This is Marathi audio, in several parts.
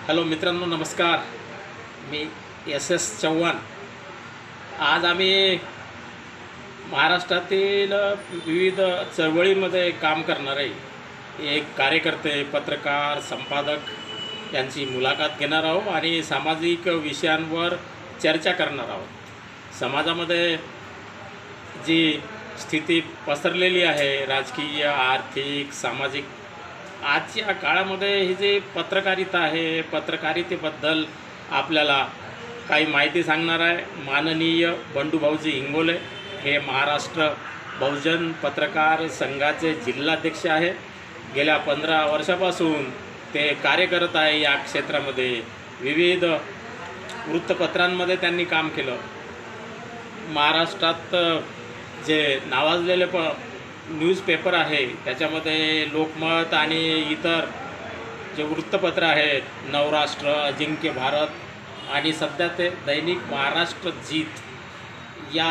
हॅलो मित्रांनो, नमस्कार. मी एस चव्हाण. आज आम्ही महाराष्ट्रातील विविध चळवळींमध्ये काम करणारे एक कार्यकर्ते, पत्रकार, संपादक यांची मुलाखत घेणार आहोत आणि सामाजिक विषयांवर चर्चा करणार आहोत. समाजामध्ये जी स्थिती पसरलेली आहे, राजकीय, आर्थिक, सामाजिक, आजच्या काळामध्ये ही जी पत्रकारिता आहे, पत्रकारितेबद्दल आपल्याला काही माहिती सांगणार आहे माननीय बंडूभाऊजी इंगोले. हे महाराष्ट्र बहुजन पत्रकार संघाचे जिल्हाध्यक्ष आहे. गेल्या 15 वर्षापासून ते कार्य करत आहे या क्षेत्रामध्ये. विविध वृत्तपत्रांमध्ये त्यांनी काम केलं. महाराष्ट्रात जे नावाजलेले न्यूजपेपर आहे त्याच्यामध्ये लोकमत आणि इतर जे वृत्तपत्र आहेत, नवराष्ट्र, अजिंक्य भारत आणि सध्या ते दैनिक महाराष्ट्र जीत या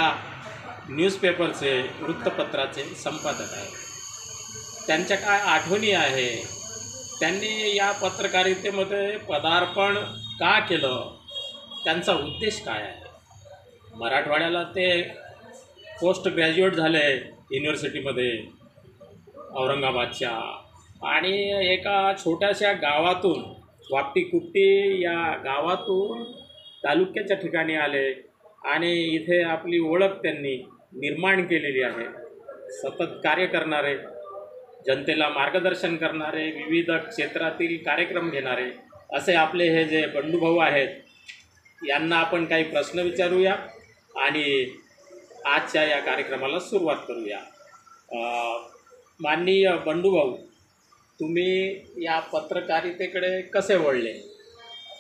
न्यूजपेपरचे, वृत्तपत्राचे संपादक आहेत. त्यांच्या काय आठवणी आहे, त्यांनी या पत्रकारितेमध्ये पदार्पण का केलं, त्यांचा उद्देश काय आहे. मराठवाड्याला ते पोस्ट ग्रॅज्युएट झाले युनिव्हर्सिटीमध्ये औरंगाबादच्या, आणि एका छोट्याशा गावातून, वापटी या गावातून तालुक्याच्या ठिकाणी आले आणि इथे आपली ओळख त्यांनी निर्माण केलेली आहे. सतत कार्य करणारे, जनतेला मार्गदर्शन करणारे, विविध क्षेत्रातील कार्यक्रम घेणारे असे आपले हे जे बंडूभाऊ आहेत, यांना आपण काही प्रश्न विचारूया आणि आजच्या या कार्यक्रमाला सुरुवात करूया. माननीय बंडूभाऊ, तुम्ही या पत्रकारितेकडे कसे वळले?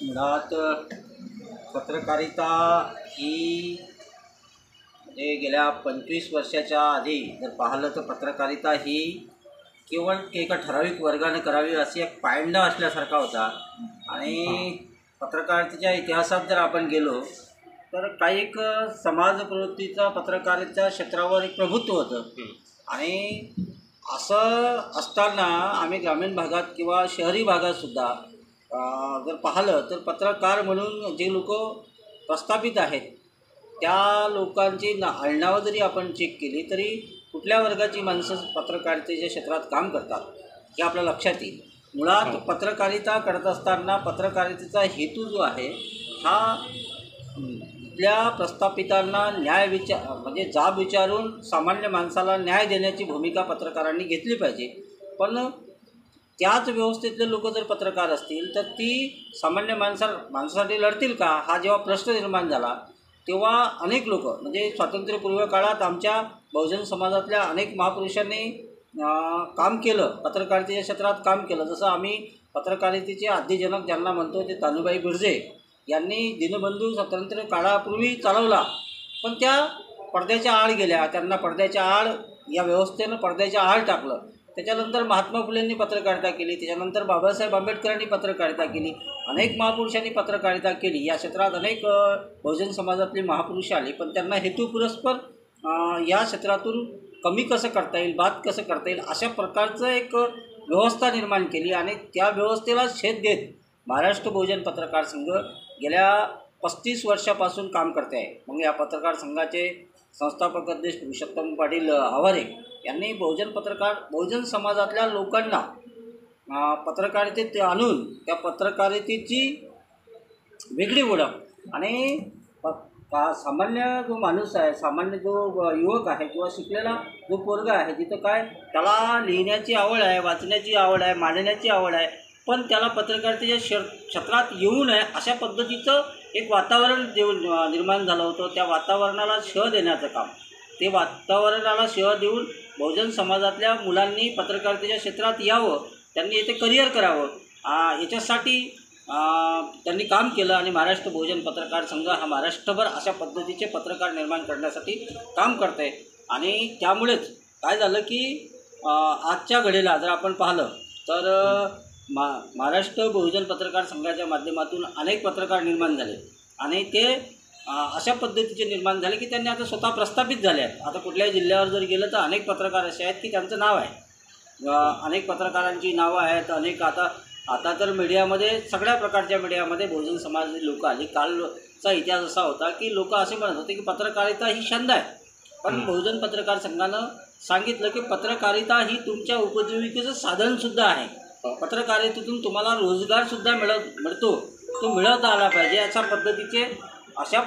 मुळात पत्रकारिता ही म्हणजे गेल्या 25 वर्षाच्या आधी जर पाहिलं तर पत्रकारिता ही केवळ एका ठराविक वर्गाने करावी अशी एक पायंडा असल्यासारखा होता. आणि पत्रकारितेच्या इतिहासात जर आपण गेलो तर काही एक समाज प्रवृत्तीचा पत्रकारितेच्या क्षेत्रावर एक प्रभुत्व होतं. आणि असं असताना आम्ही ग्रामीण भागात किंवा शहरी भागातसुद्धा जर पाहिलं तर पत्रकार म्हणून जे लोक प्रस्थापित आहेत त्या लोकांची आडनावं जरी आपण चेक केली तरी कुठल्या वर्गाची माणसं पत्रकारितेच्या क्षेत्रात काम करतात हे आपल्या लक्षात येईल. मुळात पत्रकारिता करत असताना पत्रकारितेचा हेतू जो आहे हा आपल्या प्रस्थापितांना म्हणजे जाब विचारून सामान्य माणसाला न्याय देण्याची भूमिका पत्रकारांनी घेतली पाहिजे. पण त्याच व्यवस्थेतले लोक जर पत्रकार असतील तर ती सामान्य माणसासाठी लढतील का, हा जेव्हा प्रश्न निर्माण झाला तेव्हा अनेक लोक, म्हणजे स्वातंत्र्यपूर्व काळात आमच्या बहुजन समाजातल्या अनेक महापुरुषांनी काम केलं, पत्रकारितेच्या क्षेत्रात काम केलं. जसं आम्ही पत्रकारितेचे आद्यजनक ज्यांना म्हणतो ते तानुबाई बिर्जे यांनी दीनबंधू स्वातंत्र्य काळापूर्वी चालवला, पण त्या पडद्याच्या आड गेल्या. त्यांना पडद्याच्या आड, या व्यवस्थेनं पडद्याच्या आड टाकलं. त्याच्यानंतर महात्मा फुलेंनी पत्रकारिता केली, त्याच्यानंतर बाबासाहेब आंबेडकरांनी पत्रकारिता केली, अनेक महापुरुषांनी पत्रकारिता केली. या क्षेत्रात अनेक बहुजन समाजातली महापुरुष आली, पण त्यांना हेतुपुरस्पर या क्षेत्रातून कमी कसं करता येईल, बाद कसं करता येईल अशा प्रकारचं एक व्यवस्था निर्माण केली. आणि त्या व्यवस्थेला छेद देत महाराष्ट्र बहुजन पत्रकार संघ गेल्या 35 वर्षापासून काम करते आहे. मग या पत्रकार संघाचे संस्थापक अध्यक्ष पुरुषोत्तम पाटील आवारे यांनी बहुजन समाजातल्या लोकांना पत्रकारितेत आणून त्या पत्रकारितेची वेगळी ओळख आणि सामान्य जो माणूस आहे, सामान्य जो युवक आहे किंवा शिकलेला जो पोरगा आहे, जिथं काय त्याला लिहिण्याची आवड आहे, वाचण्याची आवड आहे, मांडण्याची आवड आहे, पण त्याला पत्रकारितेच्या क्षेत्रात येऊ नये अशा पद्धतीचं एक वातावरण निर्माण झालं होतं. त्या वातावरणाला शह देण्याचं काम, ते वातावरणाला शह देऊन बहुजन समाजातल्या मुलांनी पत्रकारितेच्या क्षेत्रात यावं, त्यांनी येथे करिअर करावं, याच्यासाठी त्यांनी काम केलं. आणि महाराष्ट्र बहुजन पत्रकार संघ हा महाराष्ट्रभर अशा पद्धतीचे पत्रकार निर्माण करण्यासाठी काम करत आहे. आणि त्यामुळेच काय झालं की आजच्या घडीला जर आपण पाहिलं तर महाराष्ट्र बहुजन पत्रकार संघाच्या माध्यमातून अनेक पत्रकार निर्माण झाले आणि ते अशा पद्धतीचे निर्माण झाले की त्यांनी आता स्वतः प्रस्थापित झाले आहेत. आता कुठल्याही जिल्ह्यावर जर गेलं तर अनेक पत्रकार असे आहेत की त्यांचं नाव आहे, अनेक पत्रकारांची नावं आहेत, अनेक आता आता तर मीडियामध्ये सगळ्या प्रकारच्या मीडियामध्ये बहुजन समाजाची लोक आली. कालचा इतिहास असा होता की लोक असे म्हणत होते की पत्रकारिता ही छंद आहे, पण बहुजन पत्रकार संघानं सांगितलं की पत्रकारिता ही तुमच्या उपजीविकेचं साधनसुद्धा आहे. पत्रकारितेतून तुम्हाला रोजगारसुद्धा मिळतो, तो मिळवता आला पाहिजे. अशा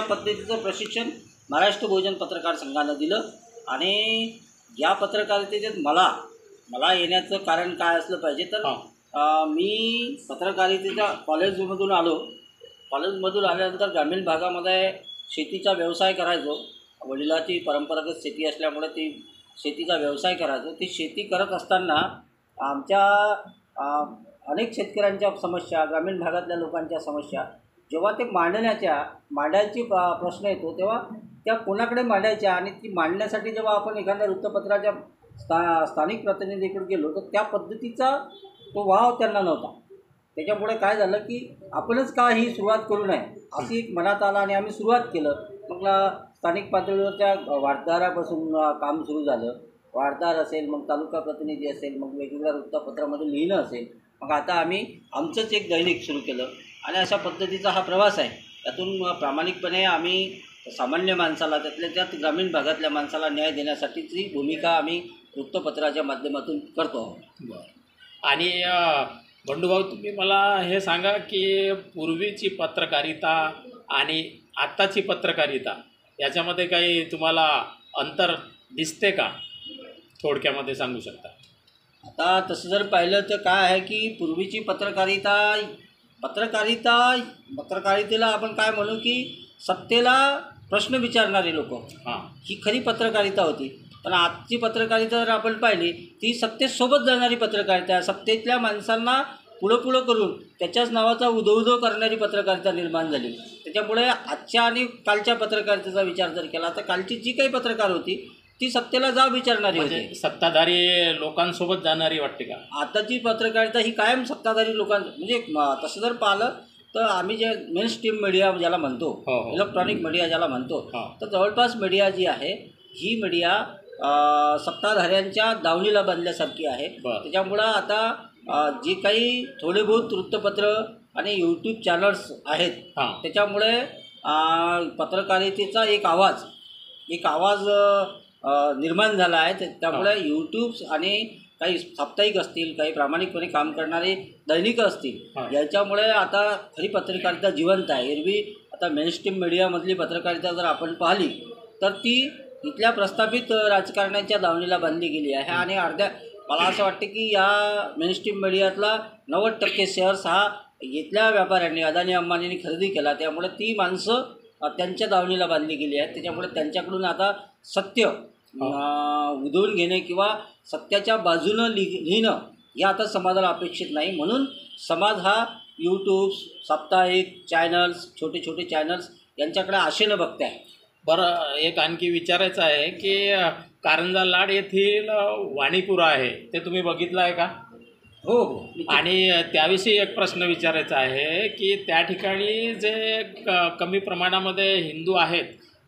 पद्धतीचं प्रशिक्षण महाराष्ट्र बहुजन पत्रकार संघानं दिलं. आणि या पत्रकारितेत मला येण्याचं कारण काय असलं पाहिजे तर मी पत्रकारितेच्या कॉलेजमधून आल्यानंतर ग्रामीण भागामध्ये शेतीचा व्यवसाय करायचो. वडिलांची परंपरागत शेती असल्यामुळे ती शेतीचा व्यवसाय करायचो. ती शेती करत असताना आमच्या अनेक शेतकऱ्यांच्या समस्या, ग्रामीण भागातल्या लोकांच्या समस्या जेव्हा ते मांडायची प्रश्न येतो तेव्हा त्या कोणाकडे मांडायच्या, आणि ती मांडण्यासाठी जेव्हा आपण एखाद्या वृत्तपत्राच्या स्थानिक प्रतिनिधीकडे गेलो तर त्या पद्धतीचा तो वाव त्यांना नव्हता. त्याच्यामुळे काय झालं की आपणच का ही सुरुवात करू नये अशी एक मनात आला आणि आम्ही सुरुवात केलं. मग स्थानिक पातळीवरच्या वार्ताहरापासून काम सुरू झालं. वार्ताहर असेल, मग तालुका प्रतिनिधी असेल, मग वेगवेगळ्या वृत्तपत्रामध्ये लिहिणं असेल. मग आता आम्ही आमचंच एक दैनिक सुरू केलं आणि अशा पद्धतीचा हा प्रवास आहे. त्यातून प्रामाणिकपणे आम्ही सामान्य माणसाला, त्यातल्या त्यात ग्रामीण भागातल्या माणसाला न्याय देण्यासाठीची भूमिका आम्ही वृत्तपत्राच्या माध्यमातून करतो. बरं. आणि बंडूभाऊ, तुम्ही मला हे सांगा की पूर्वीची पत्रकारिता आणि आत्ताची पत्रकारिता याच्यामध्ये काही तुम्हाला अंतर दिसते का? थोडक्यामध्ये सांगू शकता? आता तसं जर पाहिलं तर काय आहे की पूर्वीची पत्रकारितेला आपण काय म्हणू की सत्तेला प्रश्न विचारणारे लोक, ही खरी पत्रकारिता होती. पण आजची पत्रकारिता जर आपण पाहिली ती सत्तेसोबत जाणारी पत्रकारिता आहे. सत्तेतल्या माणसांना पुढं करून त्याच्याच नावाचा उदो करणारी पत्रकारिता निर्माण झाली. त्याच्यामुळे आजच्या आणि कालच्या पत्रकारितेचा विचार जर केला तर कालची जी काही पत्रकार होती ती सत्तेला विचारणारी होती, सत्ताधारी लोकांसोबत जाणारी वाटते का? आताची पत्रकारिता ही कायम सत्ताधारी म्हणजे तसं जर पाहिलं तर आम्ही जे मेन स्ट्रीम मीडिया ज्याला म्हणतो, इलेक्ट्रॉनिक मीडिया ज्याला म्हणतो, तर जवळपास मीडिया जी आहे ही मीडिया सत्ताधाऱ्यांच्या दावणीला बांधल्यासारखी आहे. त्याच्यामुळं आता जी काही थोडे बहुत वृत्तपत्र आणि यूट्यूब चॅनल्स आहेत त्याच्यामुळे पत्रकारितेचा एक आवाज निर्माण झाला आहे. त्यामुळे यूट्यूब्स आणि काही साप्ताहिक असतील, काही प्रामाणिकपणे काम करणारे दैनिकं असतील, याच्यामुळे आता खरी पत्रकारिता जिवंत आहे. एरवी आता मेनस्ट्रीम मीडियामधली पत्रकारिता जर आपण पाहिली तर ती इथल्या प्रस्थापित राजकारण्यांच्या दावणीला बांधली गेली आहे. आणि मला असं वाटतं की या मेनस्ट्रीम मीडियातला 90% शेअर्स हा इथल्या व्यापाऱ्यांनी, अदानी अंबानींनी खरेदी केला. त्यामुळे ती माणसं त्यांच्या दावणीला बांधली गेली आहेत. त्याच्यामुळे त्यांच्याकडून आता सत्य उधळून घेणे किंवा सत्याच्या बाजूनं लिहिणं हे आता समाजाला अपेक्षित नाही. म्हणून समाज हा यूट्यूब, साप्ताहिक चॅनल्स, छोटे छोटे चॅनल्स यांच्याकडे आशेनं बघते आहे. बरं, एक आणखी विचारायचं आहे की कारंजा लाड येथील वाणीपुरा आहे ते तुम्ही बघितलं आहे का? हो. आणि त्याविषयी एक प्रश्न विचारायचा आहे की त्या ठिकाणी जे कमी प्रमाणामध्ये हिंदू आहेत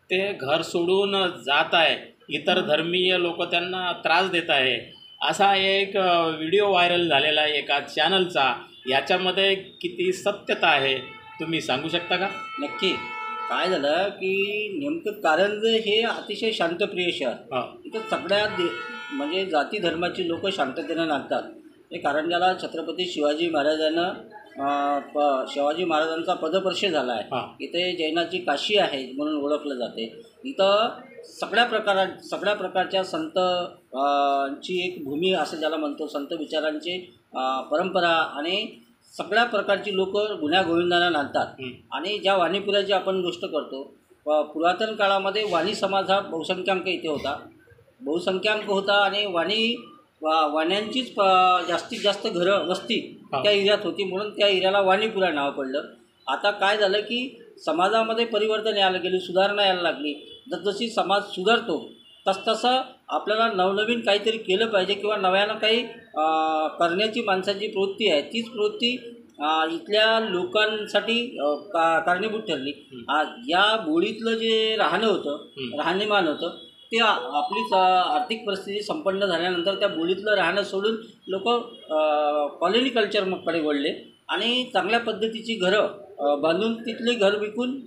ते घर सोडून जात आहे, इतर धर्मीय लोक त्यांना त्रास देत आहे, असा एक व्हिडिओ व्हायरल झालेला आहे एका चॅनलचा. याच्यामध्ये किती सत्यता आहे तुम्ही सांगू शकता का? नक्की. काय झालं की नेमकं कारंजे हे अतिशय शांतप्रिय शहर, इथं सगळ्या म्हणजे जाती धर्माची लोक शांततेनं नांदतात. हे कारंजाला छत्रपती शिवाजी महाराजांचा पदस्पर्श झाला आहे. इथे जैनाची काशी आहे म्हणून ओळखलं जाते. इथं सगळ्या प्रकारच्या संतांची एक भूमी असं ज्याला म्हणतो, संत विचारांची परंपरा आणि सगळ्या प्रकारची लोक गुण्यागोविंदांना नांदतात. आणि ज्या वाणीपुराची आपण गोष्ट करतो, पुरातन काळामध्ये वाणी समाज हा बहुसंख्याक इथे होता आणि वाण्यांचीच जास्तीत जास्त घरं वस्ती त्या एरियात होती, म्हणून त्या एरियाला वाणीपुरा नाव पडलं. आता काय झालं की समाजामध्ये परिवर्तन यायला गेली, सुधारणा यायला लागली. जसजशी समाज सुधारतो तसतसं आपल्याला नवनवीन काहीतरी केलं पाहिजे किंवा नव्यानं काही करण्याची माणसाची प्रवृत्ती आहे. तीच प्रवृत्ती इथल्या लोकांसाठी कारणीभूत ठरली. या बोळीतलं जे राहणीमान होतं ते आपलीच आर्थिक परिस्थिती संपन्न झाल्यानंतर त्या बोलीतलं राहणं सोडून लोक कॉलनी कल्चरकडे वळले आणि चांगल्या पद्धतीची घरं बांधून तिथली घर विकून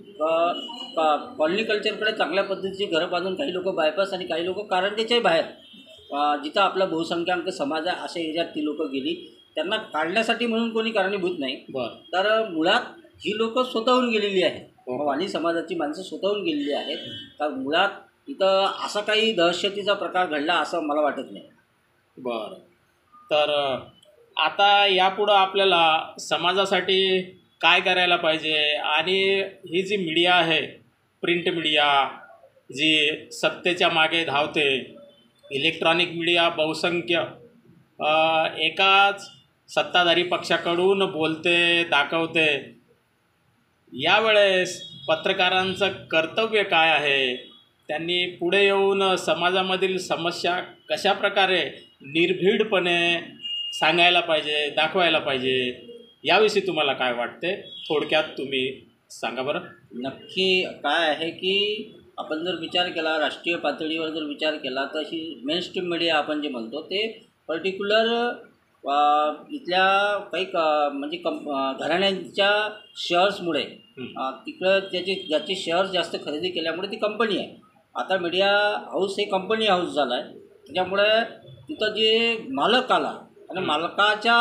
कॉलनी कल्चरकडे चांगल्या पद्धतीची घरं बांधून काही लोक बायपास आणि काही लोक कारंजेच्याही बाहेर जिथं आपला बहुसंख्याक समाज आहे अशा एरियात ती लोकं गेली. त्यांना काढण्यासाठी म्हणून कोणी कारणीभूत नाही. तर मुळात ही लोक स्वतःहून गेलेली आहेत. वाणी समाजाची माणसं स्वतःहून गेलेली आहेत. तर मुळात इथं असा काही दहशतीचा प्रकार घडला असं मला वाटत नाही. बरं, तर आता यापुढं आपल्याला समाजासाठी काय करायला पाहिजे आणि ही जी मीडिया आहे, प्रिंट मीडिया जी सत्तेच्या मागे धावते, इलेक्ट्रॉनिक मीडिया बहुसंख्य एकाच सत्ताधारी पक्षाकडून बोलते, दाखवते, यावेळेस पत्रकारांचं कर्तव्य काय आहे? त्यांनी पुढे येऊन समाजामधील समस्या कशाप्रकारे निर्भीडपणे सांगायला पाहिजे, दाखवायला पाहिजे, याविषयी तुम्हाला काय वाटते? थोडक्यात तुम्ही सांगा बरं. नक्की काय आहे की आपण जर विचार केला, राष्ट्रीय पातळीवर जर विचार केला तर ही मेन स्ट्रीम मीडिया आपण जे म्हणतो ते पर्टिक्युलर इथल्या काही म्हणजे घराण्यांच्या शेअर्समुळे तिकडं ज्याचे शेअर्स जास्त खरेदी केल्यामुळे ती कंपनी आहे. आता मीडिया हाऊस हे कंपनी हाऊस झालं आहे. त्याच्यामुळे तिथं जे मालक आला आणि मालकाच्या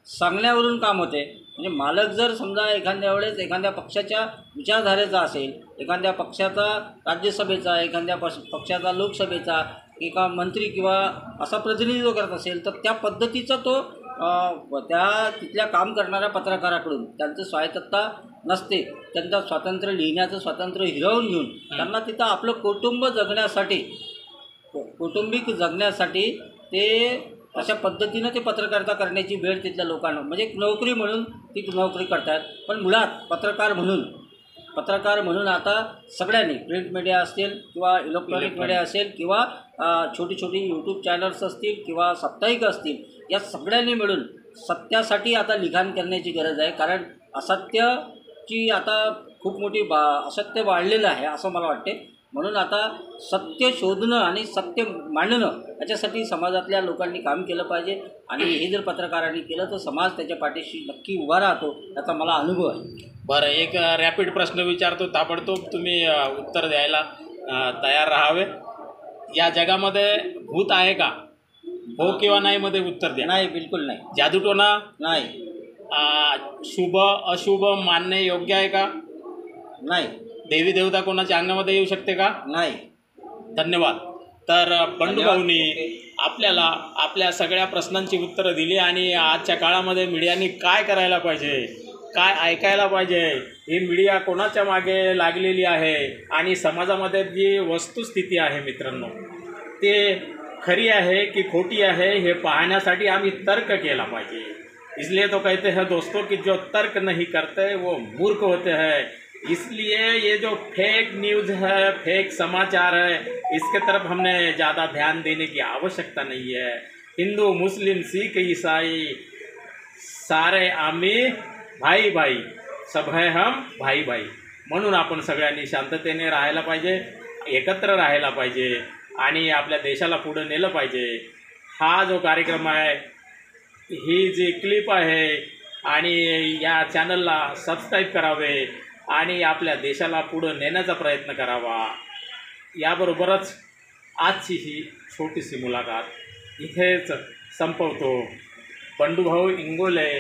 सांगण्यावरून काम होते. म्हणजे मालक जर समजा एखाद्या वेळेस एखाद्या पक्षाच्या विचारधारेचा असेल, एखाद्या पक्षाचा राज्यसभेचा, एखाद्या पक्षाचा लोकसभेचा, एका मंत्री किंवा असा प्रतिनिधित्व करत असेल तर त्या पद्धतीचा तो त्या तिथल्या काम करणाऱ्या पत्रकाराकडून त्यांचं स्वायत्तता नसते. त्यांचं स्वातंत्र्य लिहिण्याचं स्वातंत्र्य हिरावून घेऊन त्यांना तिथं आपलं कौटुंबिक जगण्यासाठी ते अशा पद्धतीनं ते पत्रकारिता करण्याची वेळ तिथल्या लोकांना म्हणजे एक नोकरी म्हणून ती नोकरी करतात. पण मुळात पत्रकार म्हणून आता सगळ्यांनी प्रिंट मीडिया असेल किंवा इलेक्ट्रॉनिक मीडिया असेल किंवा छोटी यूट्यूब चॅनल्स असतील किंवा साप्ताहिक असतील, या सगळ्यांनी मिळून सत्यासाठी आता लिखाण करण्याची गरज आहे. कारण असत्याची आता खूप मोठी असत्य वाढलेलं आहे असं मला वाटते. म्हणून आता सत्य शोधणं आणि सत्य मांडणं याच्यासाठी समाजातल्या लोकांनी काम केलं पाहिजे. आणि हे जर पत्रकारांनी केलं तर समाज त्याच्या पाठीशी नक्की उभा राहतो, याचा मला अनुभव आहे. बरं, एक रॅपिड प्रश्न विचारतो, ताबडतोब तुम्ही उत्तर द्यायला तयार राहावे. या जगामध्ये भूत आहे का? हो किंवा नाही मध्ये उत्तर द्या. नाही, बिलकुल नाही. जादूटोना नाही. शुभ अशुभ मानणे योग्य आहे का? नाही. देवी देवता कोणाच्या अंगामध्ये येऊ शकते का? नाही. धन्यवाद. तर बंडू भाऊनी आपल्याला आपल्या सगळ्या प्रश्नांची उत्तरं दिली आणि आजच्या काळामध्ये मीडियाने काय करायला पाहिजे, काय ऐकायला पाहिजे, ही मीडिया कोणाच्या मागे लागलेली आहे आणि समाजामध्ये जी वस्तुस्थिती आहे मित्रांनो, ते खरी आहे की खोटी आहे हे पाहण्यासाठी आम्ही तर्क केला पाहिजे. इसलिए तो कहते हैं दोस्तों कि जो तर्क नहीं करते वो मूर्ख होते हैं. इसलिए ये जो फेक न्यूज़ है, फेक समाचार है, इसके तरफ हमने ज़्यादा ध्यान देने की आवश्यकता नहीं है. हिंदू, मुस्लिम, सिख, ईसाई सारे आम्ही भाई भाई, सब है हम भाई भाई. म्हणून आपण सगळ्यांनी शांततेने राहायला पाहिजे, एकत्र राहायला पाहिजे आणि आपल्या देशाला पुढे नेलं पाहिजे. हा जो कार्यक्रम आहे, ही जी क्लिप आहे आणि या चॅनलला सबस्क्राईब करावे आणि आपल्या देशाला पुढं नेण्याचा प्रयत्न करावा. याबरोबरच आजची ही छोटीशी मुलाखत इथेच संपवतो. बंडूभाऊ इंगोले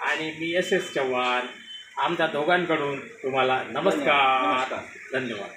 आणि मी एस चव्हाण, आमच्या दोघांकडून तुम्हाला नमस्कार. धन्यवाद.